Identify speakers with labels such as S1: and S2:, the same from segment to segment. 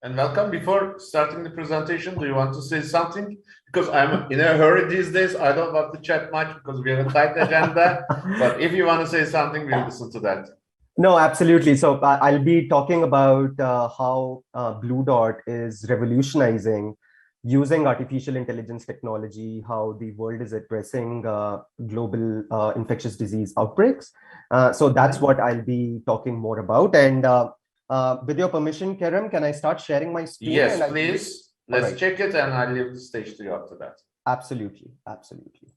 S1: And welcome. Before starting the presentation, do you want to say something? Because I'm in a hurry these days. I don't want to chat much because we have a tight agenda. But if you want to say something, we'll listen to that.
S2: No, absolutely. So I'll be talking about how BlueDot is revolutionizing using artificial intelligence technology, how the world is addressing global infectious disease outbreaks. So that's what I'll be talking more about. And with your permission, Kerem, can I start sharing my screen?
S1: Yes, please. Let's check it and I'll leave the stage to you after that.
S2: Absolutely. Absolutely.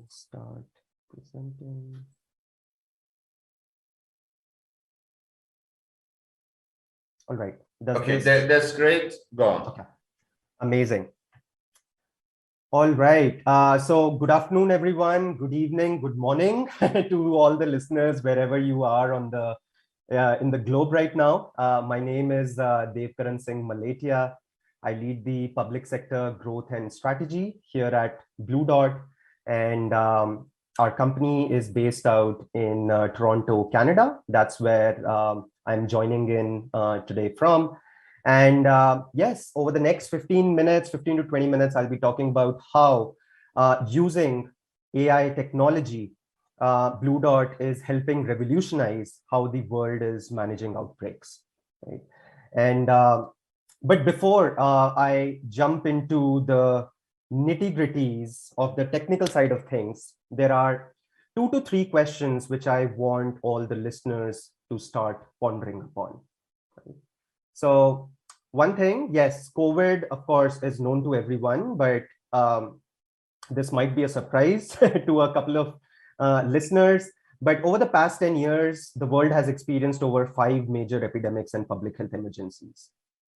S2: Start presenting. All right.
S1: Okay, that's great. Go on.
S2: Okay. Amazing. All right. So good afternoon, everyone. Good evening. Good morning to all the listeners wherever you are on the in the globe right now. My name is Dev Karan Singh Maletia. I lead the public sector growth and strategy here at BlueDot, and our company is based out in Toronto, Canada. That's where I'm joining in today from. And yes, over the next 15 to 20 minutes, I'll be talking about how using AI technology, BlueDot is helping revolutionize how the world is managing outbreaks. Right? And but before I jump into the nitty-gritties of the technical side of things, there are 2 to 3 questions which I want all the listeners to start pondering upon. Right? So one thing, yes, COVID, of course, is known to everyone, but this might be a surprise to a couple of listeners. But over the past 10 years, the world has experienced over 5 major epidemics and public health emergencies.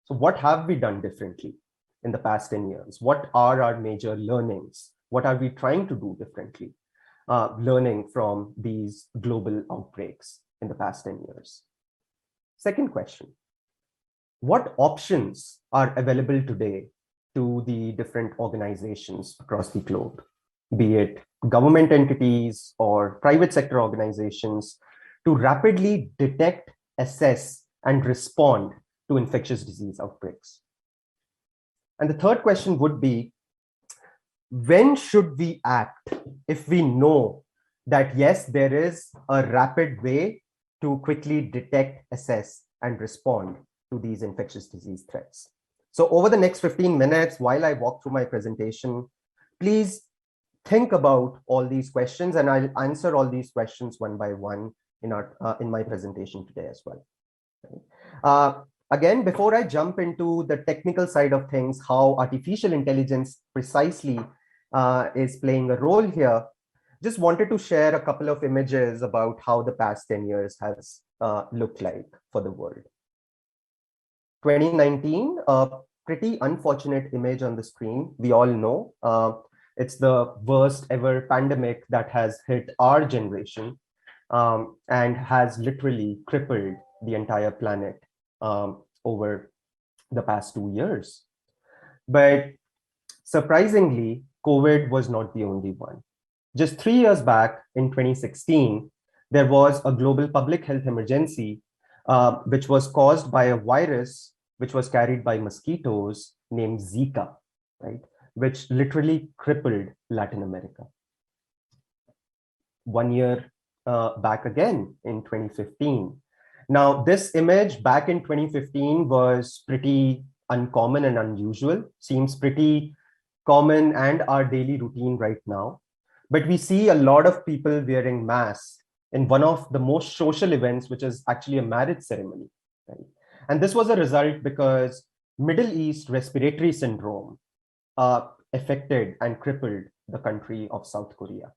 S2: So what have we done differently in the past 10 years? What are our major learnings? What are we trying to do differently, learning from these global outbreaks in the past 10 years? Second question, what options are available today to the different organizations across the globe, be it government entities or private sector organizations, to rapidly detect, assess, and respond to infectious disease outbreaks? And the third question would be, when should we act if we know that, yes, there is a rapid way to quickly detect, assess, and respond to these infectious disease threats? So over the next 15 minutes, while I walk through my presentation, please think about all these questions, and I'll answer all these questions one by one in my presentation today as well. Again, before I jump into the technical side of things, how artificial intelligence precisely is playing a role here, just wanted to share a couple of images about how the past 10 years has looked like for the world. 2019, a pretty unfortunate image on the screen. We all know it's the worst ever pandemic that has hit our generation and has literally crippled the entire planet over the past 2 years. But surprisingly, COVID was not the only one. Just 3 years back in 2016, there was a global public health emergency which was caused by a virus which was carried by mosquitoes named Zika, right? Which literally crippled Latin America. 1 year back again in 2015. Now, this image back in 2015 was pretty uncommon and unusual, seems pretty common and our daily routine right now. But we see a lot of people wearing masks in one of the most social events, which is actually a marriage ceremony. Right? And this was a result because Middle East respiratory syndrome affected and crippled the country of South Korea.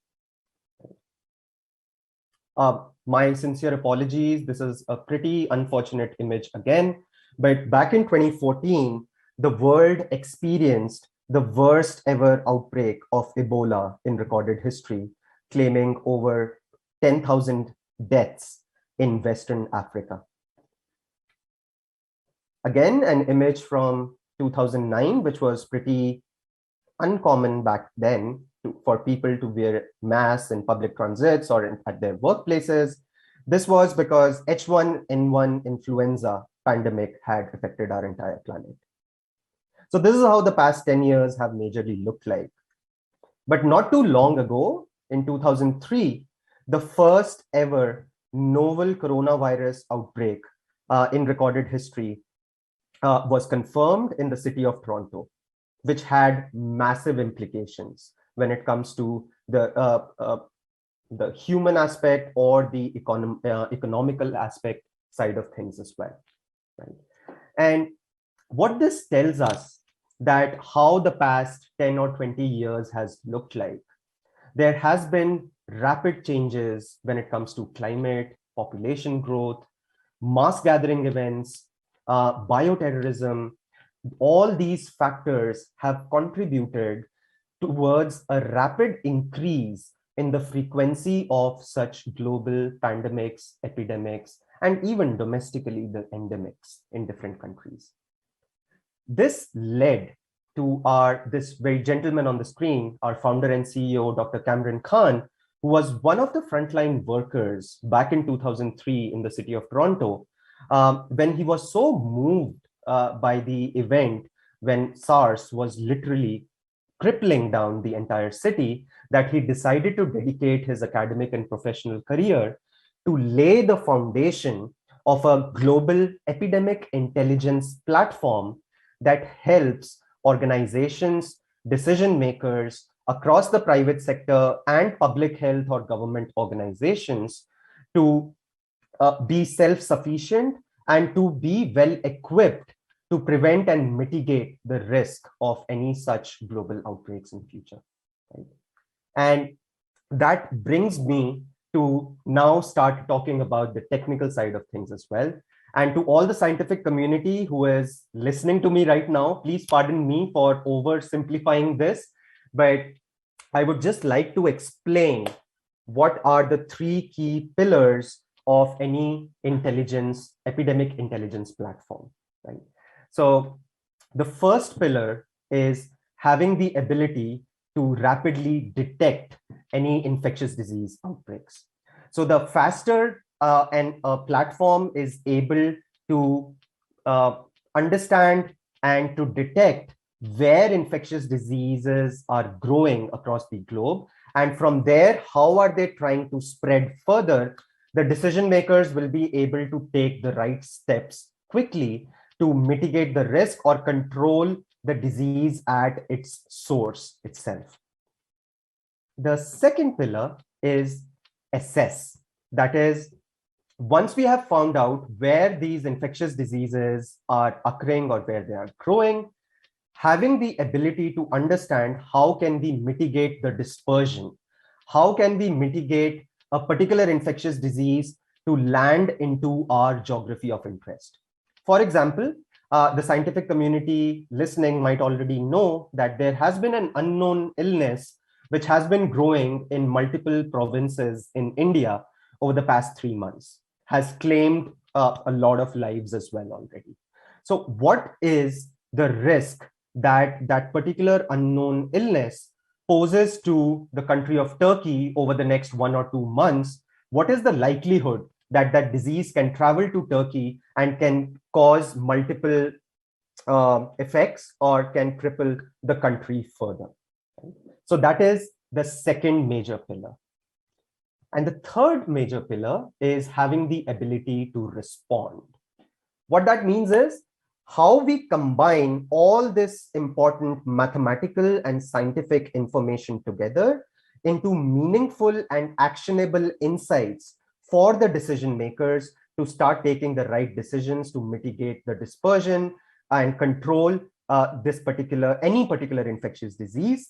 S2: My sincere apologies. This is a pretty unfortunate image again, but back in 2014, the world experienced the worst ever outbreak of Ebola in recorded history, claiming over 10,000 deaths in Western Africa. Again, an image from 2009, which was pretty uncommon back then, for people to wear masks in public transits or at their workplaces. This was because H1N1 influenza pandemic had affected our entire planet. So this is how the past 10 years have majorly looked like. But not too long ago, in 2003, the first ever novel coronavirus outbreak in recorded history was confirmed in the city of Toronto, which had massive implications when it comes to the human aspect or the economical aspect side of things as well. Right? And what this tells us that how the past 10 or 20 years has looked like. There has been rapid changes when it comes to climate, population growth, mass gathering events, bioterrorism. All these factors have contributed towards a rapid increase in the frequency of such global pandemics, epidemics, and even domestically the endemics in different countries. This led to this very gentleman on the screen, our founder and CEO, Dr. Cameron Khan, who was one of the frontline workers back in 2003 in the city of Toronto, when he was so moved by the event when SARS was literally crippling down the entire city, that he decided to dedicate his academic and professional career to lay the foundation of a global epidemic intelligence platform that helps organizations, decision makers across the private sector and public health or government organizations to be self-sufficient and to be well equipped to prevent and mitigate the risk of any such global outbreaks in future. Right? And that brings me to now start talking about the technical side of things as well. And to all the scientific community who is listening to me right now, please pardon me for oversimplifying this, but I would just like to explain what are the three key pillars of any intelligence, epidemic intelligence platform, right? So the first pillar is having the ability to rapidly detect any infectious disease outbreaks. So the faster and a platform is able to understand and to detect where infectious diseases are growing across the globe. And from there, how are they trying to spread further? The decision makers will be able to take the right steps quickly to mitigate the risk or control the disease at its source itself. The second pillar is assess. That is, once we have found out where these infectious diseases are occurring or where they are growing, having the ability to understand how can we mitigate the dispersion, how can we mitigate a particular infectious disease to land into our geography of interest. For example, the scientific community listening might already know that there has been an unknown illness which has been growing in multiple provinces in India over the past 3 months, has claimed a lot of lives as well already. So what is the risk that that particular unknown illness poses to the country of Turkey over the next 1 or 2 months? What is the likelihood that that disease can travel to Turkey and can cause multiple effects or can cripple the country further? So that is the second major pillar. And the third major pillar is having the ability to respond. What that means is how we combine all this important mathematical and scientific information together into meaningful and actionable insights for the decision makers to start taking the right decisions to mitigate the dispersion and control any particular infectious disease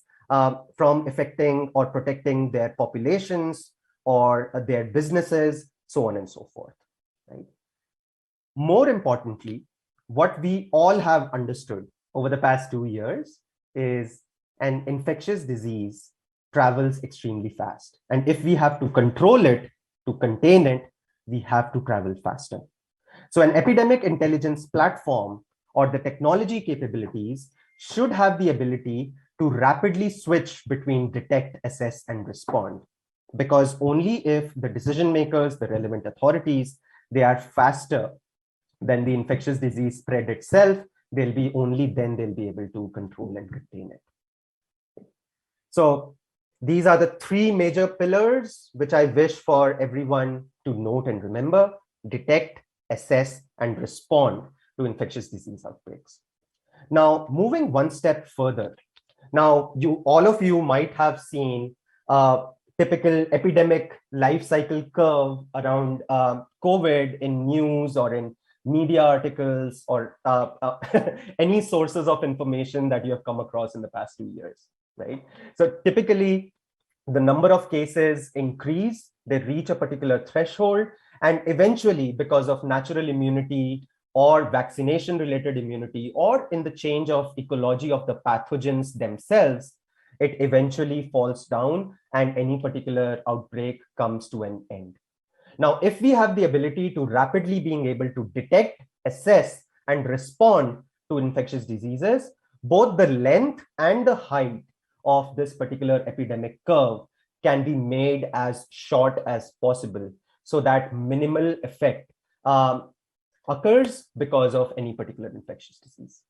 S2: from affecting or protecting their populations or their businesses, so on and so forth. Right? More importantly, what we all have understood over the past 2 years is an infectious disease travels extremely fast. And if we have to control it, to contain it, we have to travel faster. So an epidemic intelligence platform or the technology capabilities should have the ability to rapidly switch between detect, assess, and respond. Because only if the decision makers, the relevant authorities, they are faster than the infectious disease spread itself, only then they'll be able to control and contain it. So these are the three major pillars which I wish for everyone to note and remember: detect, assess, and respond to infectious disease outbreaks. Now, moving one step further. Now, all of you might have seen a typical epidemic life cycle curve around COVID in news or in media articles or any sources of information that you have come across in the past 2 years, right? So typically, the number of cases increase, they reach a particular threshold, and eventually, because of natural immunity or vaccination-related immunity, or in the change of ecology of the pathogens themselves, it eventually falls down and any particular outbreak comes to an end. Now, if we have the ability to rapidly being able to detect, assess, and respond to infectious diseases, both the length and the height of this particular epidemic curve can be made as short as possible so that minimal effect occurs because of any particular infectious disease.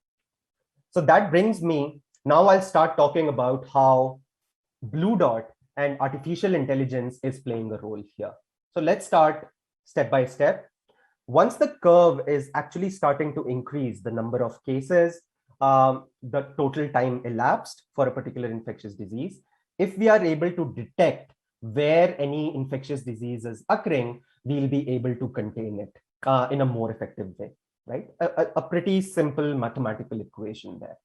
S2: So that brings me, now I'll start talking about how BlueDot and artificial intelligence is playing a role here. So let's start step by step. Once the curve is actually starting to increase, the number of cases, the total time elapsed for a particular infectious disease, if we are able to detect where any infectious disease is occurring, we'll be able to contain it in a more effective way, right? A pretty simple mathematical equation there.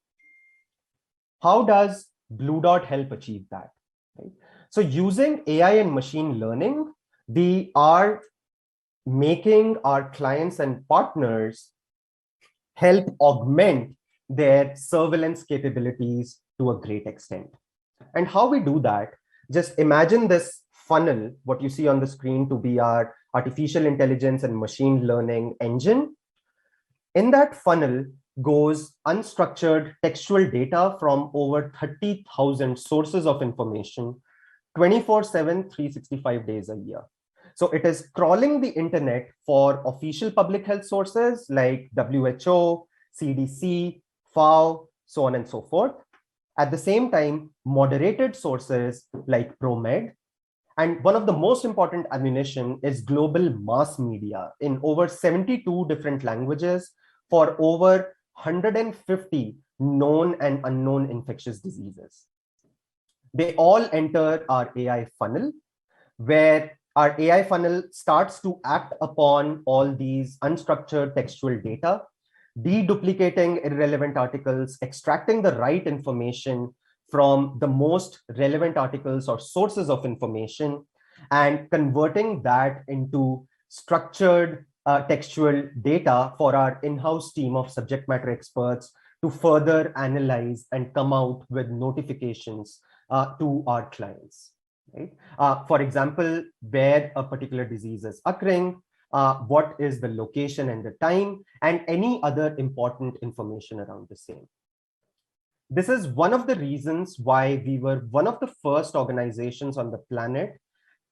S2: How does BlueDot help achieve that? Right? So using AI and machine learning, we are making our clients and partners help augment their surveillance capabilities to a great extent. And how we do that, just imagine this funnel, what you see on the screen, to be our artificial intelligence and machine learning engine. In that funnel goes unstructured textual data from over 30,000 sources of information, 24/7, 365 days a year. So it is crawling the internet for official public health sources like WHO, CDC, FAO, so on and so forth. At the same time, moderated sources like ProMed. And one of the most important ammunition is global mass media in over 72 different languages for over 150 known and unknown infectious diseases. They all enter our AI funnel, where our AI funnel starts to act upon all these unstructured textual data, deduplicating irrelevant articles, extracting the right information from the most relevant articles or sources of information, and converting that into structured textual data for our in-house team of subject matter experts to further analyze and come out with notifications to our clients. Right? For example, where a particular disease is occurring, what is the location and the time, and any other important information around the same. This is one of the reasons why we were one of the first organizations on the planet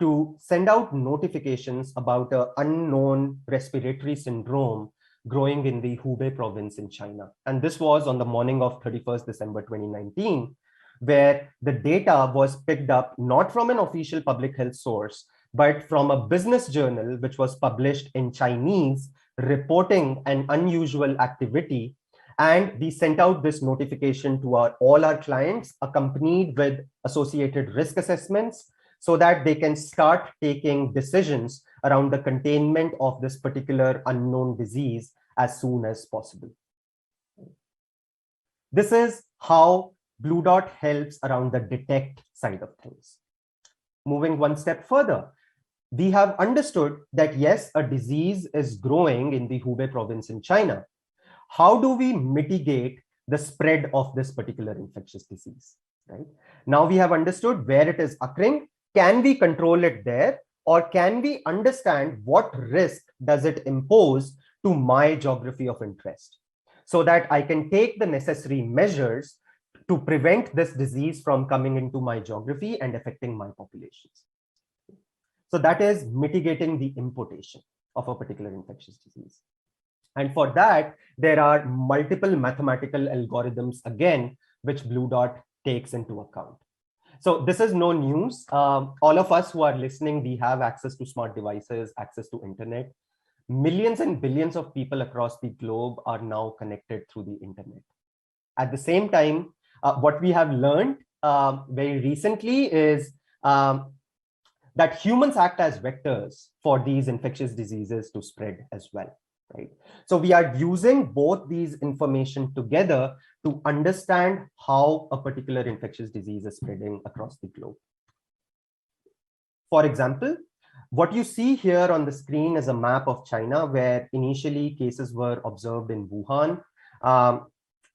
S2: to send out notifications about an unknown respiratory syndrome growing in the Hubei province in China. And this was on the morning of 31st December 2019, where the data was picked up not from an official public health source, but from a business journal which was published in Chinese, reporting an unusual activity. And we sent out this notification to all our clients, accompanied with associated risk assessments, so that they can start taking decisions around the containment of this particular unknown disease as soon as possible. This is how BlueDot helps around the detect side of things. Moving one step further, we have understood that yes, a disease is growing in the Hubei province in China. How do we mitigate the spread of this particular infectious disease? Right? Now we have understood where it is occurring. Can we control it there, or can we understand what risk does it impose to my geography of interest, so that I can take the necessary measures to prevent this disease from coming into my geography and affecting my populations. So that is mitigating the importation of a particular infectious disease. And for that, there are multiple mathematical algorithms, again, which BlueDot takes into account. So this is no news. All of us who are listening, we have access to smart devices, access to internet. Millions and billions of people across the globe are now connected through the internet. At the same time, what we have learned very recently is that humans act as vectors for these infectious diseases to spread as well, right? So we are using both these information together to understand how a particular infectious disease is spreading across the globe. For example, what you see here on the screen is a map of China, where initially cases were observed in Wuhan.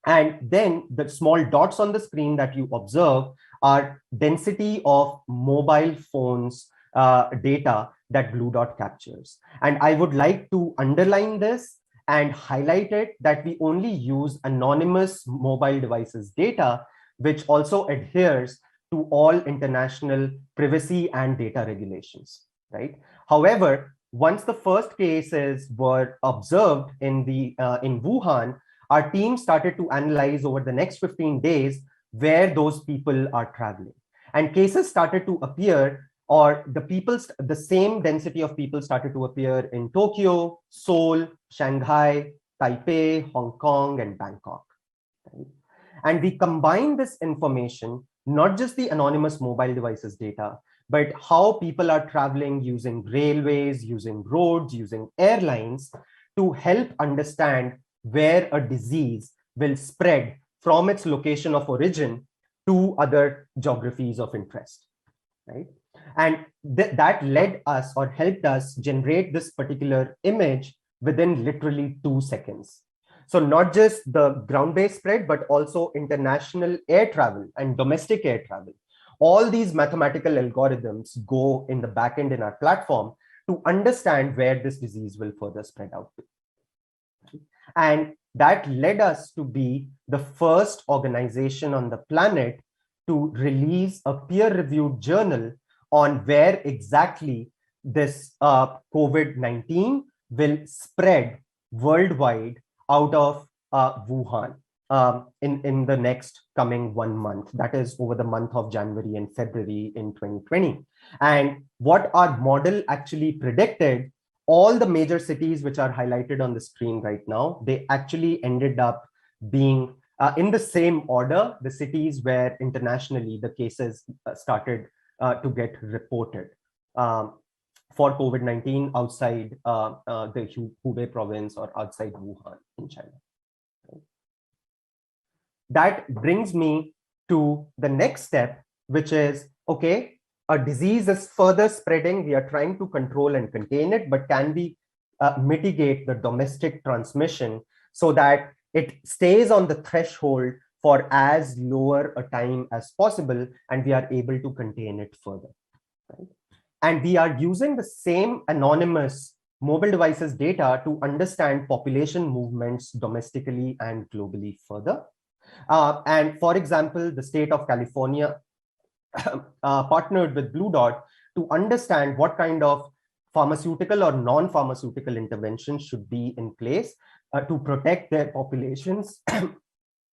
S2: And then the small dots on the screen that you observe are density of mobile phones data that BlueDot captures. And I would like to underline this and highlight it that we only use anonymous mobile devices data, which also adheres to all international privacy and data regulations, right? However, once the first cases were observed in Wuhan, our team started to analyze over the next 15 days where those people are traveling. And cases started to appear, or the same density of people started to appear in Tokyo, Seoul, Shanghai, Taipei, Hong Kong, and Bangkok. Right? And we combine this information, not just the anonymous mobile devices data, but how people are traveling using railways, using roads, using airlines, to help understand where a disease will spread from its location of origin to other geographies of interest, right? And that led us, or helped us, generate this particular image within literally 2 seconds. So not just the ground-based spread, but also international air travel and domestic air travel. All these mathematical algorithms go in the backend in our platform to understand where this disease will further spread out to. And that led us to be the first organization on the planet to release a peer-reviewed journal on where exactly this COVID-19 will spread worldwide out of Wuhan in the next coming 1 month. That is over the month of January and February in 2020. And what our model actually predicted, all the major cities which are highlighted on the screen right now, they actually ended up being in the same order, the cities where internationally the cases started to get reported for COVID-19 outside the Hubei province or outside Wuhan in China. That brings me to the next step, which is, okay, a disease is further spreading. We are trying to control and contain it, but can we mitigate the domestic transmission so that it stays on the threshold for as lower a time as possible, and we are able to contain it further, right? And we are using the same anonymous mobile devices data to understand population movements domestically and globally further. And for example, the state of California partnered with BlueDot to understand what kind of pharmaceutical or non-pharmaceutical interventions should be in place to protect their populations,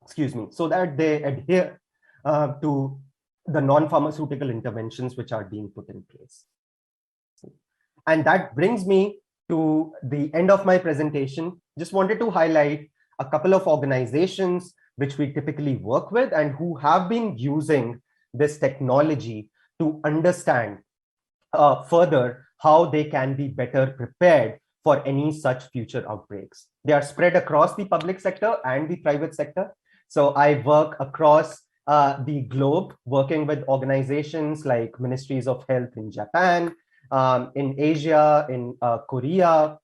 S2: excuse me, so that they adhere to the non-pharmaceutical interventions which are being put in place. And that brings me to the end of my presentation. Just wanted to highlight a couple of organizations which we typically work with and who have been using this technology to understand further how they can be better prepared for any such future outbreaks. They are spread across the public sector and the private sector. So I work across the globe, working with organizations like Ministries of Health in Japan, in Asia, in Korea,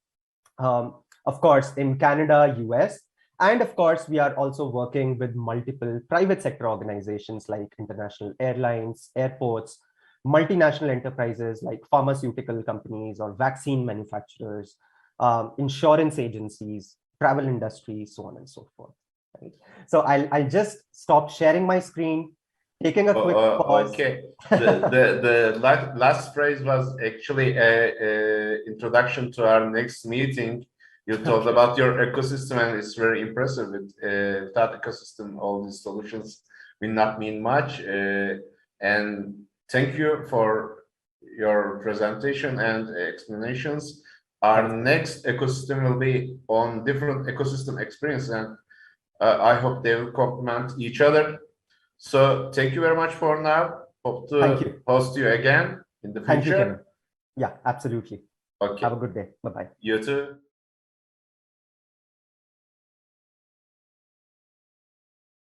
S2: of course, in Canada, US. And of course, we are also working with multiple private sector organizations like international airlines, airports, multinational enterprises like pharmaceutical companies or vaccine manufacturers, insurance agencies, travel industry, so on and so forth. Right? So I'll just stop sharing my screen, taking a quick pause.
S1: Okay. The last phrase was actually a introduction to our next meeting. You told about your ecosystem, and it's very impressive. Without ecosystem, all these solutions will not mean much. And thank you for your presentation and explanations. Our next ecosystem will be on different ecosystem experience, and I hope they will complement each other. So thank you very much for now. Hope to host you again in the future.
S2: Thank you, Karan. Yeah, absolutely.
S1: Okay.
S2: Have a good day. Bye-bye.
S1: You too.